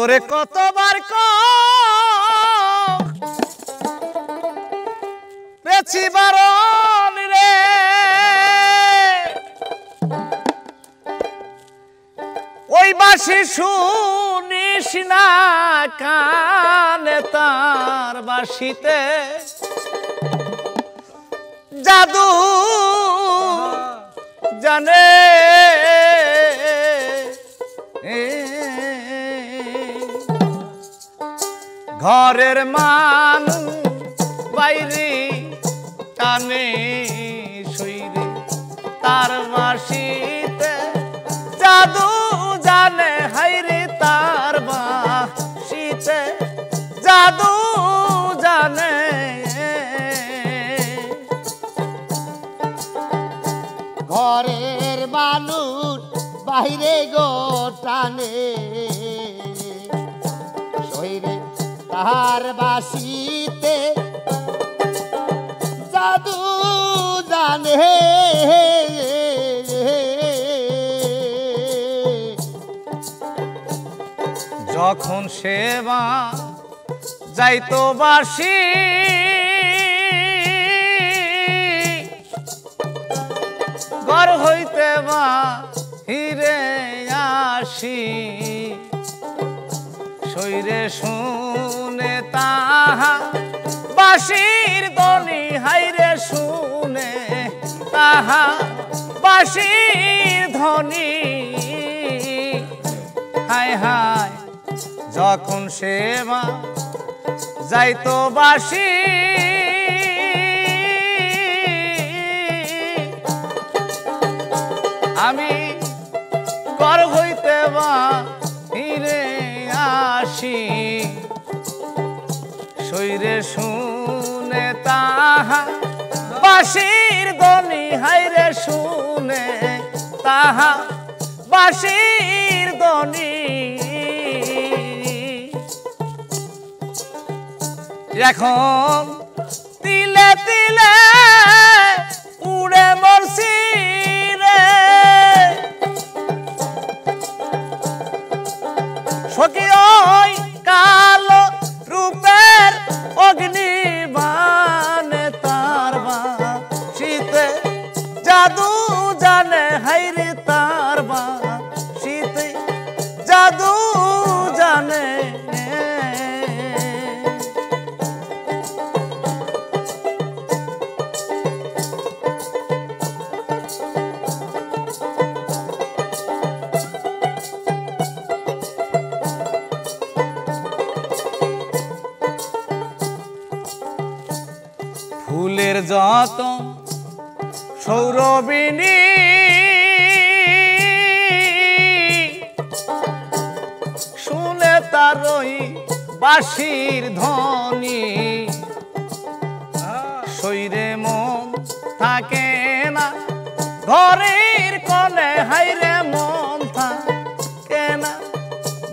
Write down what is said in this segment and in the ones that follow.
তোরে কতবার পেছি বারণ রে, ওই বাঁশি শুনিস না কানে, তার বাঁশিতে জাদু জানে। ঘরের মানুষ বাইরে টানে শরীরে, তার বাঁশিতে জাদু জানে। হাইরে তার বাঁশিতে জাদু জানে। ঘরের মানুষ বাইরে গো টানে শরীরে, তার বাঁশিতে জাদু জানে। যখন সেবা যাইতো বাঁশি, ঘর হইতে বাহিরে আসি, শরীরে শুনে তাহা বাঁশির ধ্বনি। হাইরে শুনে তাহা বাঁশির ধ্বনি। হায় হায় যখন সেবা যাইতো বাঁশি, আমি ঘর হইতে বাহিরে আসি, শরীরে শুনে তাহা বাঁশির ধ্বনি। হাইরে শুনে তাহা বাঁশির ধ্বনি। এখন তিলে তিলে উড়ে মরছি রে, সখী ওই কালো রূপের অগ্নি বানে, তার বাঁশিতে জাদু জানে। হাইরে তার বাঁশিতে জাদু জানে। ফুলের যত সৌরবিনী, শুনে তার ওই বাঁশির ধ্বনি। শরীরে মন থাকে না ঘরের কোণে। হাইরে মন থাকে না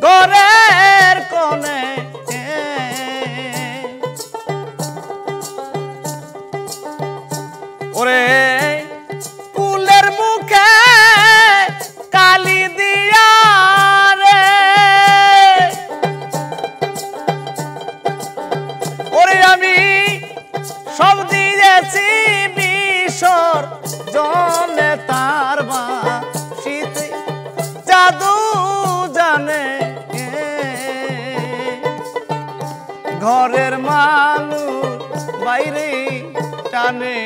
ঘরের কোণে। ওরে ফুলের মুখে কালি দিয়া রে, ওরে আমি সব দিয়েছি বিসর্জনে, তার বাঁশিতে জাদু জানে। ঘরের মানুষ বাইরে টানে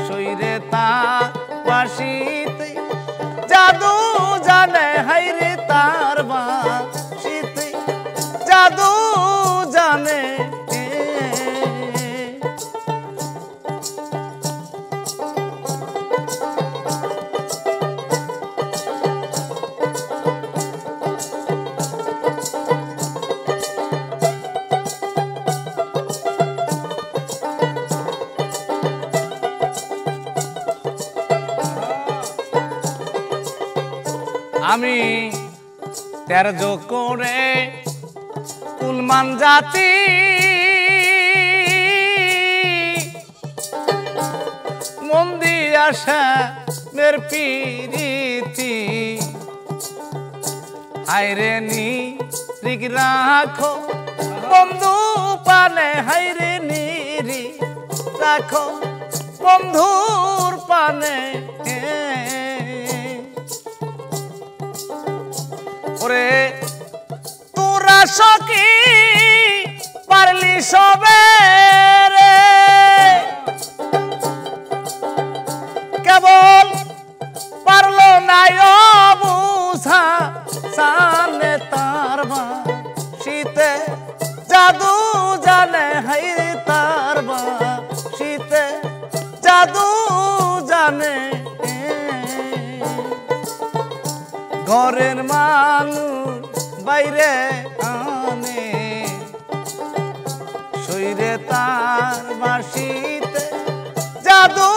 শরীরে তার বাঁশিতে জাদু জানে। হাইরে তার বাঁশিতে জাদু জানে। আমি তেরজ করে কুলমান জাতি মন দিয়া মের পিরিতি হাইরে নি ঠিক রাখো বন্ধু পানে হাইরে নিরি রাখো বন্ধুর পানে ওরে তোরা সখী পারলি সবে রে কেবল পারলো না বুঝা সামনে তার শীতে জাদু জানে হাই তার শীতে জাদু জানে ঘরের মানুষ বাইরে আনে শরীরে তার বাসিতে জাদু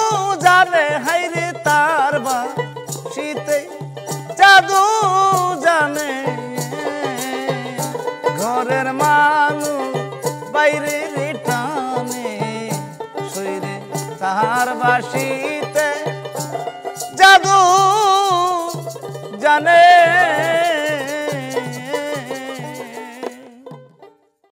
জানে হাইরে তার বাসিতে জাদু জানে ঘরের মানুষ বাইরে টানে শরীরে তার বাসিতে জাদু জানে।